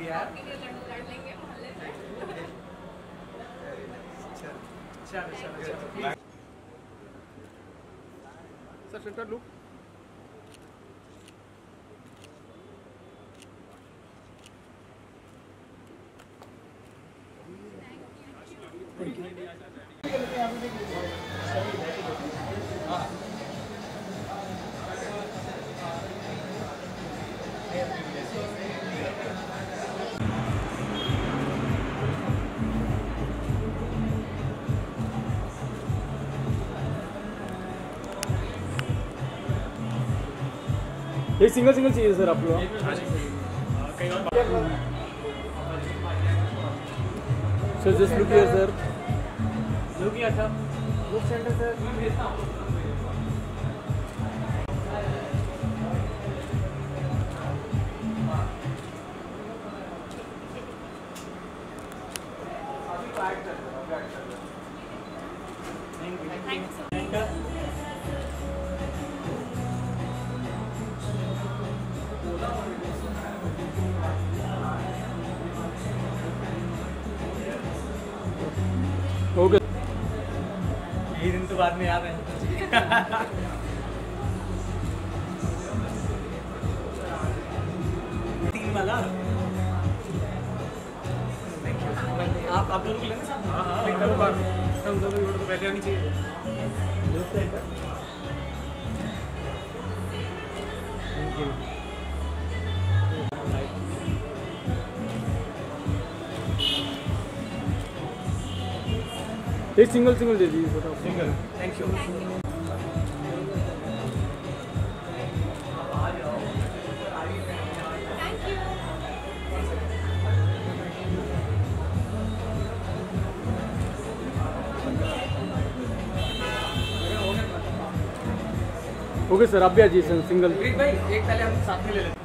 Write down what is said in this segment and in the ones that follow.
यार। चलो sir centre look. ये सिंगल सिंगल चाहिए सर आपको? Sir just look here sir. Look here sir. Look centre sir. Okay. यही दिन तो बाद में याद है। तीन वाला आप लोग लेना साहब। हाँ तो पहले आनी चाहिए। Thank you. ये सिंगल सिंगल दे दीजिए photo. Single. Thank you. Okay sir आप भी आ जाइए सिंगल। भाई एक पहले हम साथ में ले लेते हैं।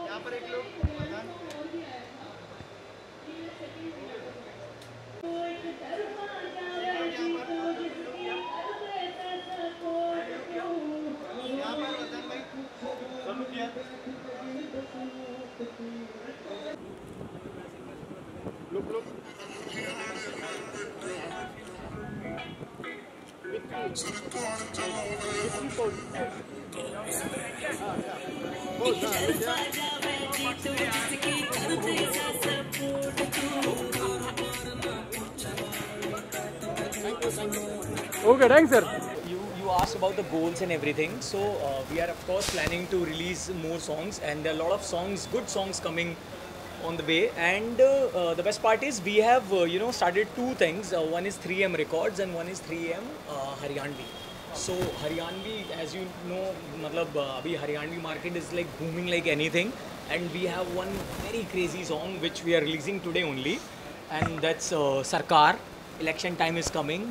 यहाँ पर एक लोग look. Okay, thanks sir. You asked about the goals and everything. So we are of course planning to release more songs, and there are a lot of songs, good songs coming on the way. And the best part is we have started two things. One is 3M Records and one is 3M Haryanvi. So Haryanvi, as you know, abhi Haryanvi market is like booming like anything, and we have one very crazy song which we are releasing today only, and that's Sarkar. Election time is coming.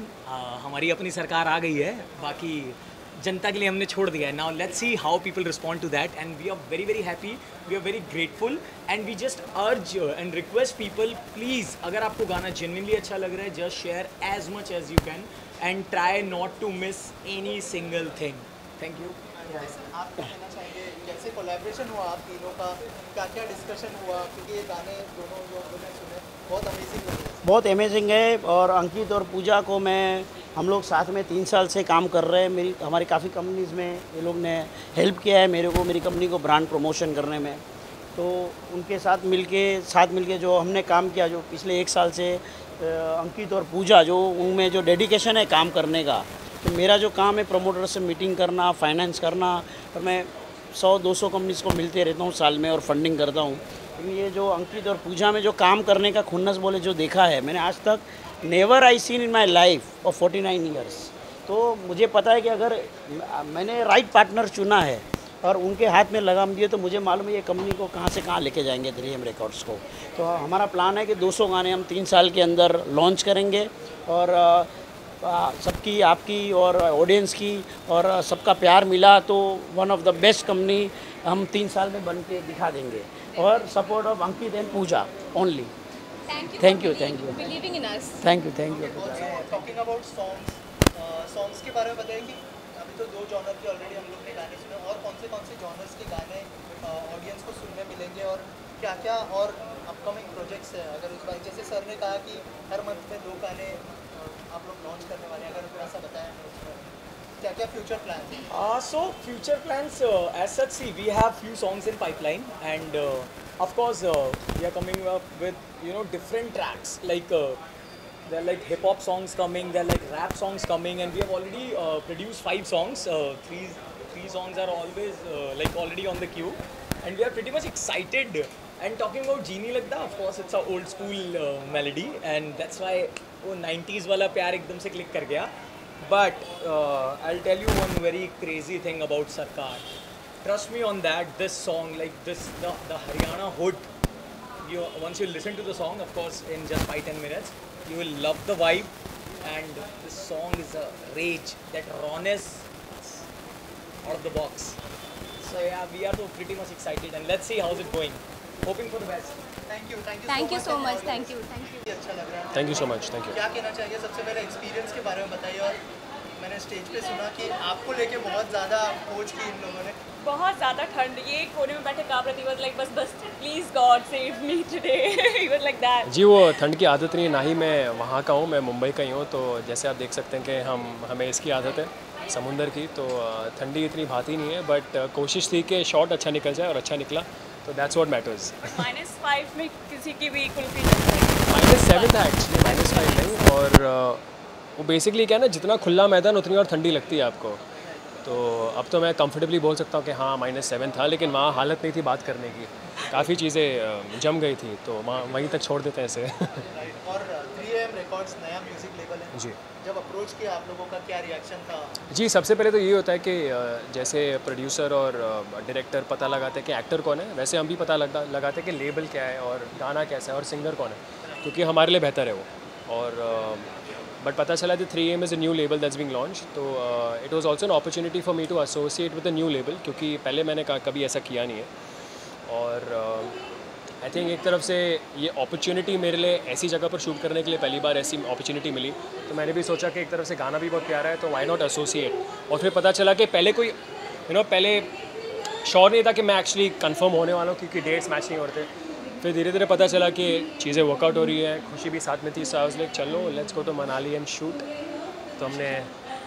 हमारी अपनी सरकार आ गई है, बाकी जनता के लिए हमने छोड़ दिया है। Now let's see how people respond to that, and we are very very happy, we are very grateful, and we just urge and request people, please अगर आपको गाना जेन्युइनली अच्छा लग रहा है, just share as much as you can and try not to miss any single thing. Thank you. आप कहना चाहेंगे कैसे कोलैबोरेशन हुआ आप तीनों का, क्या क्या डिस्कशन हुआ, क्योंकि ये गाने दोनों जो हमने सुने बहुत अमेजिंग लगे। बहुत अमेजिंग है, और अंकित और पूजा को हम लोग साथ में 3 साल से काम कर रहे हैं। हमारी काफ़ी कंपनीज़ में ये लोग ने हेल्प किया है मेरे को, मेरी कंपनी को ब्रांड प्रमोशन करने में। तो उनके साथ मिलके जो हमने काम किया, जो पिछले 1 साल से अंकित और पूजा जो उनमें जो डेडिकेशन है काम करने का, तो मेरा जो काम है प्रमोटर से मीटिंग करना, फाइनेंस करना, और मैं 100-200 कंपनीज़ को मिलते रहता हूँ साल में और फंडिंग करता हूँ। लेकिन ये जो अंकित और पूजा में जो काम करने का खुन्नस बोले जो देखा है मैंने आज तक, never I seen in my life of 49 years. तो मुझे पता है कि अगर मैंने राइट पार्टनर चुना है और उनके हाथ में लगाम दिए, तो मुझे मालूम है ये कंपनी को कहाँ से कहाँ लेके जाएंगे 3M रिकॉर्ड्स को। तो हमारा प्लान है कि 200 गाने हम 3 साल के अंदर लॉन्च करेंगे, और सबकी आपकी और ऑडियंस की और सबका प्यार मिला तो one of the best company हम 3 साल में बन के दिखा देंगे और support of Ankit and Pooja only. Thank you Thank you. for believing in us. Thank you. Talking about songs के बारे में बताइए कि अभी तो 2 जॉनर के ऑलरेडी हम लोग ने गाने सुने और कौन से जॉनर्स के गाने ऑडियंस को सुनने मिलेंगे और क्या क्या और अपकमिंग प्रोजेक्ट्स है। अगर उस बार जैसे सर ने कहा कि हर मंथ में 2 गाने आप लोग लॉन्च करने वाले हैं, अगर थोड़ा सा बताएं क्या क्या फ्यूचर प्लान है। So future plans, as such, see, we have few songs in pipeline, and of course we are coming up with different tracks. Like there are like hip hop songs coming, there are like rap songs coming, and we have already produced 5 songs. Three songs are always like already on the queue, and we are pretty much excited. And talking about Genie Lagda, of course, it's a old school melody, and that's why वो 90s वाला प्यार एकदम से click कर गया. But I'll tell you one very crazy thing about Sarkar. Trust me on that. This song, like this, the Haryana hood. Once you listen to the song, of course, in just 5-10 minutes, you will love the vibe. And this song is a rage. That rawness out of the box. So yeah, we are so pretty much excited, and let's see how's it going. Hoping for the best. Thank you so much. Thank you. अच्छा लग रहा है। Thank you so much, thank you. क्या कहना चाहिए सबसे पहले experience के बारे में बताइए। और मैंने स्टेज पे सुना कि आपको लेके बहुत ज़्यादा खोज की इन लोगों ने। बहुत ज़्यादा ठंड, ये कोने में बैठे कांप रही थी, लाइक बस please God save me today, he was like that. जी, वो ठंड की आदत नहीं, ना ही मैं वहाँ का हूँ, मैं मुंबई का ही हूँ। तो जैसे आप देख सकते हैं कि हमें इसकी आदत है समुंदर की, तो ठंडी इतनी भाती नहीं है। बट कोशिश थी कि शॉट अच्छा निकल जाए और अच्छा निकला, तो दैट्स व्हाट मैटर्स। -5 में किसी की भी कुल्फी -7 था एक्चुअली, -5 नहीं। और वो बेसिकली क्या है ना, जितना खुला मैदान उतनी और ठंडी लगती है आपको। तो अब तो मैं कंफर्टेबली बोल सकता हूँ कि हाँ -7 था, लेकिन वहाँ हालत नहीं थी बात करने की, काफ़ी चीज़ें जम गई थी, तो वहीं तक छोड़ देते हैं इसे। और 3AM रिकॉर्ड्स नया म्यूजिक लेबल है जी, जब अप्रोच किया आप लोगों का क्या रिएक्शन था? जी, सबसे पहले तो ये होता है कि जैसे प्रोड्यूसर और डायरेक्टर पता लगाते हैं कि एक्टर कौन है, वैसे हम भी पता लगाते हैं कि लेबल क्या है और गाना कैसा है और सिंगर कौन है, क्योंकि हमारे लिए बेहतर है वो। और बट पता चला कि 3AM is a new label that's being launch, तो it was also an opportunity for me to associate with a new label, क्योंकि पहले मैंने कभी ऐसा किया नहीं है। और आई थिंक एक तरफ से ये अपॉर्चुनिटी मेरे लिए ऐसी जगह पर शूट करने के लिए पहली बार ऐसी अपॉर्चुनिटी मिली, तो मैंने भी सोचा कि एक तरफ से गाना भी बहुत प्यारा है, तो व्हाई नॉट एसोसिएट। और फिर पता चला कि पहले कोई पहले श्योर नहीं था कि मैं एक्चुअली कंफर्म होने वाला हूँ, क्योंकि डेट्स मैच नहीं हो रहे थे। फिर धीरे धीरे पता चला कि चीज़ें वर्कआउट हो रही है, खुशी भी साथ में थी, सो आई वाज लाइक चलो let's go to Manali and shoot. तो हमने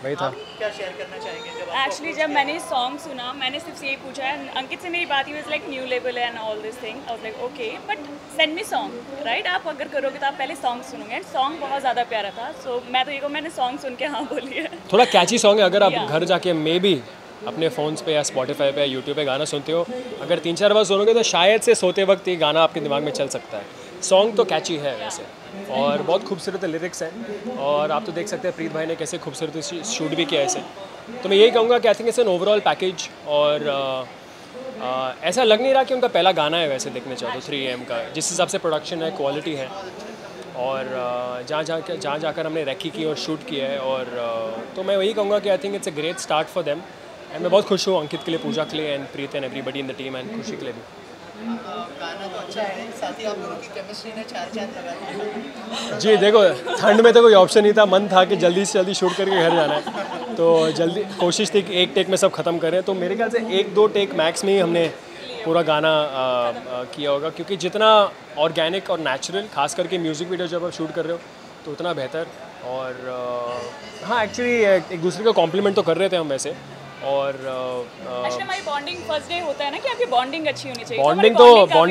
वही था। क्या शेयर करना चाहेंगे जब एक्चुअली जब मैंने सॉन्ग सुना, मैंने सिर्फ यही पूछा है, अंकित से मेरी बात ही was like new label and all this thing. I was like okay but send me song, right? आप अगर करोगे तो आप पहले सॉन्ग सुनोगे, एंड सॉन्ग बहुत ज़्यादा प्यारा था। सो मैं तो ये मैंने सॉन्ग सुन के हाँ बोली है। थोड़ा कैची सॉन्ग है, अगर आप घर जाके मे बी अपने फ़ोन्स पे या स्पॉटिफाई पे या यूट्यूब पे गाना सुनते हो, अगर 3-4 बार सुनोगे तो शायद से सोते वक्त ये गाना आपके दिमाग में चल सकता है। सॉन्ग तो कैची है वैसे, और बहुत खूबसूरत लिरिक्स हैं, और आप तो देख सकते हैं प्रीत भाई ने कैसे खूबसूरत शूट भी किया है इसे। तो मैं यही कहूँगा कि I think it's an overall package, और ऐसा लग नहीं रहा कि उनका पहला गाना है वैसे देखने चाहो तो 3AM का, जिस हिसाब से प्रोडक्शन है, क्वालिटी है, और जहाँ जाकर हमने रैकी की और शूट किया है। और तो मैं वही कहूँगा कि I think it's a great start for them, and मैं बहुत खुश हूँ अंकित के लिए, पूजा के लिए, and Preet and everybody in the team, and खुशी के लिए भी। गाना तो अच्छा है, साथ ही आप लोगों की केमिस्ट्री ने 4 चांद लगा दिए। जी देखो, ठंड में तो कोई ऑप्शन नहीं था, मन था कि जल्दी से जल्दी शूट करके घर जाना है, तो जल्दी कोशिश थी कि एक टेक में सब ख़त्म करें। तो मेरे ख्याल से 1-2 टेक मैक्स में ही हमने पूरा गाना किया होगा, क्योंकि जितना ऑर्गेनिक और नेचुरल, खास करके म्यूज़िक वीडियो जब आप शूट कर रहे हो तो उतना बेहतर। और हाँ, एक्चुअली एक दूसरे को कॉम्प्लीमेंट तो कर रहे थे हम वैसे। और एक्चुअली हमारी बॉन्डिंग फर्स्ट डे होता है ना कि आपकी बॉन्डिंग अच्छी होनी चाहिए। बॉन्डिंग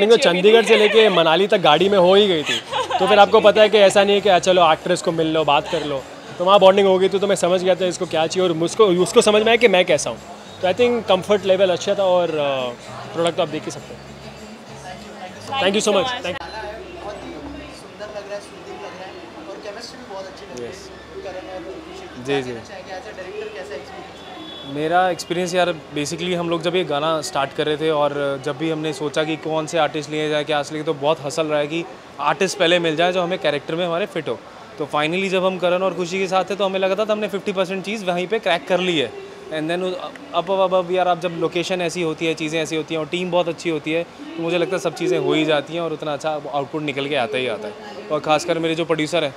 तो चंडीगढ़ से लेके मनाली तक गाड़ी में हो ही गई थी। तो फिर आपको पता है कि ऐसा नहीं है कि चलो एक्ट्रेस को मिल लो, बात कर लो, तो वहाँ बॉन्डिंग हो गई थी। तो मैं समझ गया था इसको क्या चाहिए, और मुझको उसको समझ में आया कि मैं कैसा हूँ। तो आई थिंक कंफर्ट लेवल अच्छा था, और प्रोडक्ट आप देख ही सकते हैं। Thank you so much. बहुत ही सुंदर लग रहा है, सूदिंग लग रहा है, और केमिस्ट्री भी बहुत अच्छी लग रही है करण और खुशी की। जी। एज अ डायरेक्टर कैसा एक्सपीरियंस? मेरा एक्सपीरियंस यार, बेसिकली हम लोग जब ये गाना स्टार्ट कर रहे थे, और जब भी हमने सोचा कि कौन से आर्टिस्ट लिए जाए, क्या लिए, तो बहुत हसल रहा है कि आर्टिस्ट पहले मिल जाए जो हमें कैरेक्टर में हमारे फिट हो। तो फाइनली जब हम करण और खुशी के साथ थे तो हमें लगा था हमने 50% चीज़ वहीं पे क्रैक कर ली है। एंड देन अब यार आप जब लोकेशन ऐसी होती है, चीज़ें ऐसी होती हैं और टीम बहुत अच्छी होती है तो मुझे लगता है सब चीज़ें हो ही जाती हैं और उतना अच्छा आउटपुट निकल के आता ही आता है। और ख़ासकर मेरे जो प्रोड्यूसर हैं,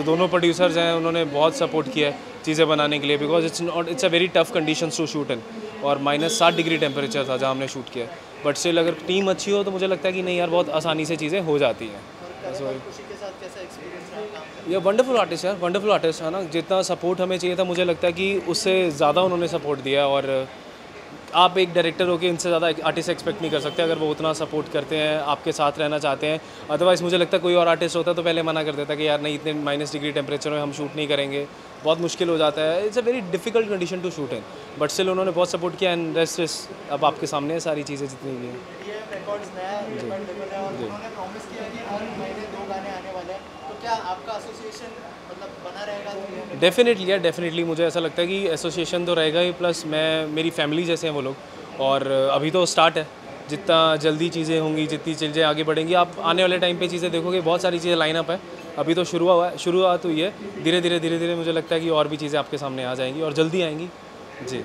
दोनों प्रोड्यूसर्स हैं, उन्होंने बहुत सपोर्ट किया है चीज़ें बनाने के लिए, because it's a very tough conditions to shoot in, और -7 डिग्री टेम्परेचर था जहाँ हमने शूट किया। बट स्टिल अगर टीम अच्छी हो तो मुझे लगता है कि नहीं यार बहुत आसानी से चीज़ें हो जाती हैं। ये वंडरफुल आर्टिस्ट यार, वंडरफुल आर्टिस्ट है ना। जितना सपोर्ट हमें चाहिए था मुझे लगता है कि उससे ज़्यादा उन्होंने सपोर्ट दिया। और आप एक डायरेक्टर हो के इनसे ज़्यादा आर्टिस्ट एक्सपेक्ट नहीं कर सकते अगर वो उतना सपोर्ट करते हैं, आपके साथ रहना चाहते हैं। अदरवाइज़ मुझे लगता है कोई और आर्टिस्ट होता तो पहले मना कर देता कि यार नहीं इतने -, डिग्री टेम्परेचर में हम शूट नहीं करेंगे, बहुत मुश्किल हो जाता है। It's a very difficult condition to shoot in, but still उन्होंने बहुत सपोर्ट किया। एंड रेस्ट इज अब आपके सामने है सारी चीज़ें जितनी भी हैं। डेफिनेटली यार, डेफिनेटली मुझे ऐसा लगता है कि एसोसिएशन तो रहेगा ही, प्लस मेरी फैमिली जैसे हैं वो लोग। और अभी तो स्टार्ट है, जितना जल्दी चीज़ें होंगी, जितनी चीज़ें आगे बढ़ेंगी, आप आने वाले टाइम पे चीज़ें देखोगे, बहुत सारी चीज़ें लाइन अप है। अभी तो शुरुआत हुई है, धीरे धीरे मुझे लगता है कि और भी चीज़ें आपके सामने आ जाएंगी और जल्दी आएंगी जी।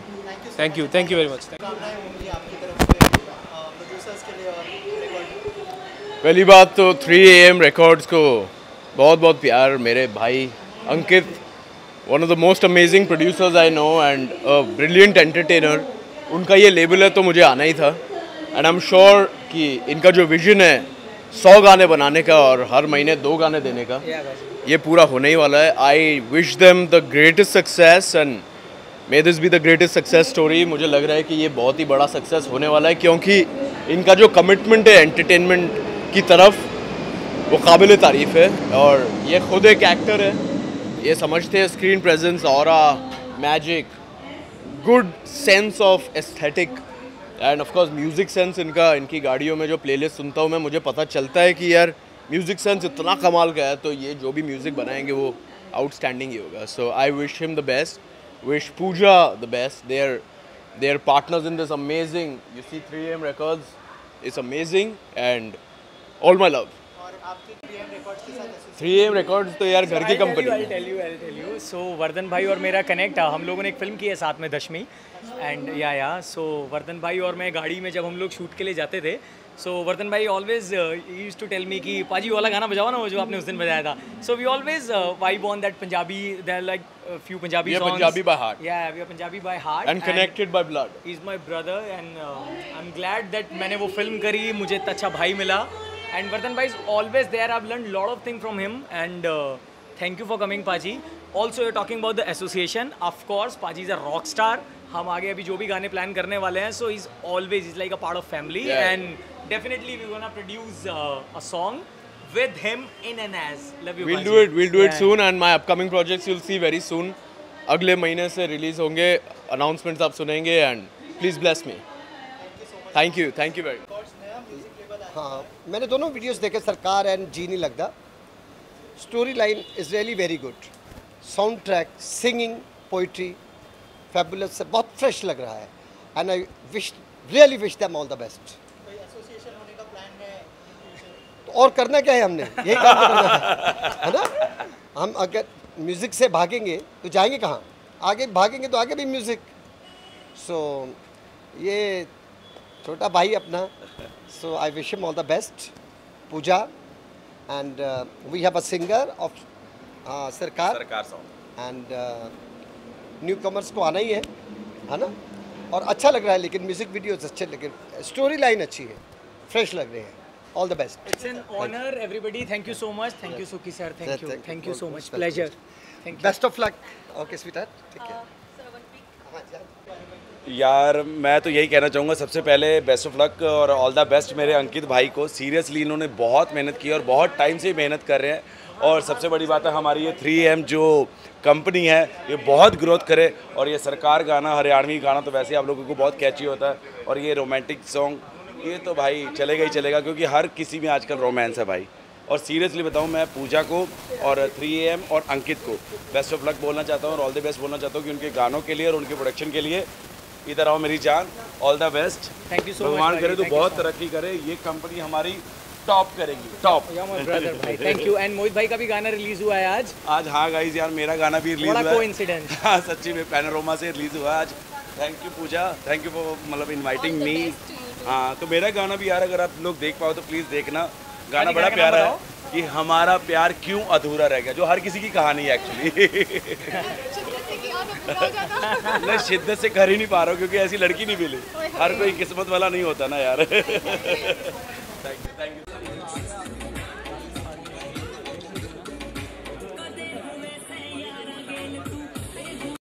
Thank you very much. पहली बात तो 3 AM रिकॉर्ड्स को बहुत बहुत प्यार। मेरे भाई Ankit, one of the most amazing producers I know and a brilliant entertainer, उनका ये लेबल है तो मुझे आना ही था। एंड आई एम श्योर कि इनका जो विजन है 100 गाने बनाने का और हर महीने 2 गाने देने का, ये पूरा होने ही वाला है। I wish them the greatest success and may this be the greatest success story. मुझे लग रहा है कि ये बहुत ही बड़ा सक्सेस होने वाला है, क्योंकि इनका जो कमिटमेंट है एंटरटेनमेंट की तरफ वो काबिल तारीफ़ है। और ये खुद एक एक्टर है, ये समझते हैं screen presence, aura, magic, good sense of aesthetic end of course music sense. इनकी गाड़ियों में जो प्लेलिस्ट सुनता हूँ मैं, मुझे पता चलता है कि यार म्यूज़िक सेंस इतना कमाल का है, तो ये जो भी म्यूज़िक बनाएंगे वो आउटस्टैंडिंग ही होगा। So I wish him the best, wish Pooja the best. They are partners in this amazing, you see 3 AM Records is amazing and all my love. 3 AM Records तो यार घर की company. I'll tell you. So Vardhan भाई और मेरा connect, हम लोगों ने एक फिल्म की है साथ में दशमी, एंड सो वर्धन भाई और मैं गाड़ी में जब हम लोग शूट के लिए जाते थे, सो वर्धन भाई always used to tell me कि पाजी वाला गाना बजाओ ना, वो जो आपने उस दिन बजाया था। So we always vibe on that Punjabi, there are like few Punjabi songs. Punjabi by heart. Yeah, we are Punjabi by heart. And connected by blood. He's my brother and I'm glad that मैंने वो film करी, मुझे इतना अच्छा भाई मिला। And Vardhan bhai is always there. I've learned lot of things from him and thank you for coming, Paji. Also you're talking about the association. Of course, Paji is a rock star. हम आगे अभी जो भी गाने plan करने वाले हैं, so he's like a part of family. Yeah. And definitely we're gonna produce a song with him in and as. Love you, We'll Paji. do it soon and my upcoming projects you'll see very soon. अगले महीने से release होंगे, announcements आप सुनेंगे and please bless me. Thank you very much. हाँ, मैंने दोनों videos देखे, सरकार एंड जी नहीं लगता। Story line is really very good, sound track, singing, poetry fabulous से बहुत फ्रेश लग रहा है and I really wish them all the best. तो और करना क्या है, हमने यही काम करना है ना। हम अगर म्यूज़िक से भागेंगे तो जाएंगे कहाँ, आगे भागेंगे तो आगे भी म्यूज़िक। सो ये छोटा भाई अपना, so I wish him all the best, Puja. And we have a singer of Sarkar song and newcomers को आना ही है ना। और अच्छा लग रहा है, लेकिन म्यूज़िक वीडियोस अच्छे, लेकिन स्टोरी लाइन अच्छी है, फ्रेश लग रहे हैं। All the best. It's an honor, everybody. Thank you so much. Thank you, Suki sir. Thank you so much. Pleasure. Thank you. Best of luck. Okay, sweetheart. Take care. यार मैं तो यही कहना चाहूँगा, सबसे पहले बेस्ट ऑफ लक और all the best मेरे अंकित भाई को। सीरियसली इन्होंने बहुत मेहनत की और बहुत टाइम से मेहनत कर रहे हैं। और सबसे बड़ी बात है, हमारी ये 3AM जो कंपनी है ये बहुत ग्रोथ करे। और ये सरकार गाना, हरियाणवी गाना तो वैसे ही आप लोगों को बहुत कैची होता है, और ये रोमांटिक सॉन्ग ये तो भाई चलेगा ही चलेगा, क्योंकि हर किसी में आजकल रोमांस है भाई। और सीरियसली बताऊं, मैं पूजा को और 3AM और अंकित को बेस्ट ऑफ लक बोलना चाहता हूँ और ऑल द बेस्ट बोलना चाहता हूँ कि उनके गानों के लिए और उनके प्रोडक्शन के लिए इधर आओ मेरी जान। All the best. Thank you so much. भगवान करे तो बहुत तरक्की करे। ये कंपनी हमारी टॉप करेंगी, टॉप। ब्रदर भाई, थैंक यू। एंड मोहित भाई का भी गाना रिलीज हुआ है आज। हाँ गाइस यार, मेरा गाना भी रिलीज हुआ है। कोइंसिडेंस। हाँ सच्ची में पैनोरमा से रिलीज हुआ आज। Thank you Pooja, thank you for मतलब इनवाइटिंग मी। हाँ तो मेरा गाना भी यार अगर आप लोग देख पाओ तो प्लीज़ देखना। गाना बड़ा प्यारा है कि हमारा प्यार क्यों अधूरा रह गया, जो हर किसी की कहानी है एक्चुअली। मैं शिद्दत से कर ही नहीं पा रहा हूँ क्योंकि ऐसी लड़की नहीं मिली। हर कोई किस्मत वाला नहीं होता ना यार। Thank you.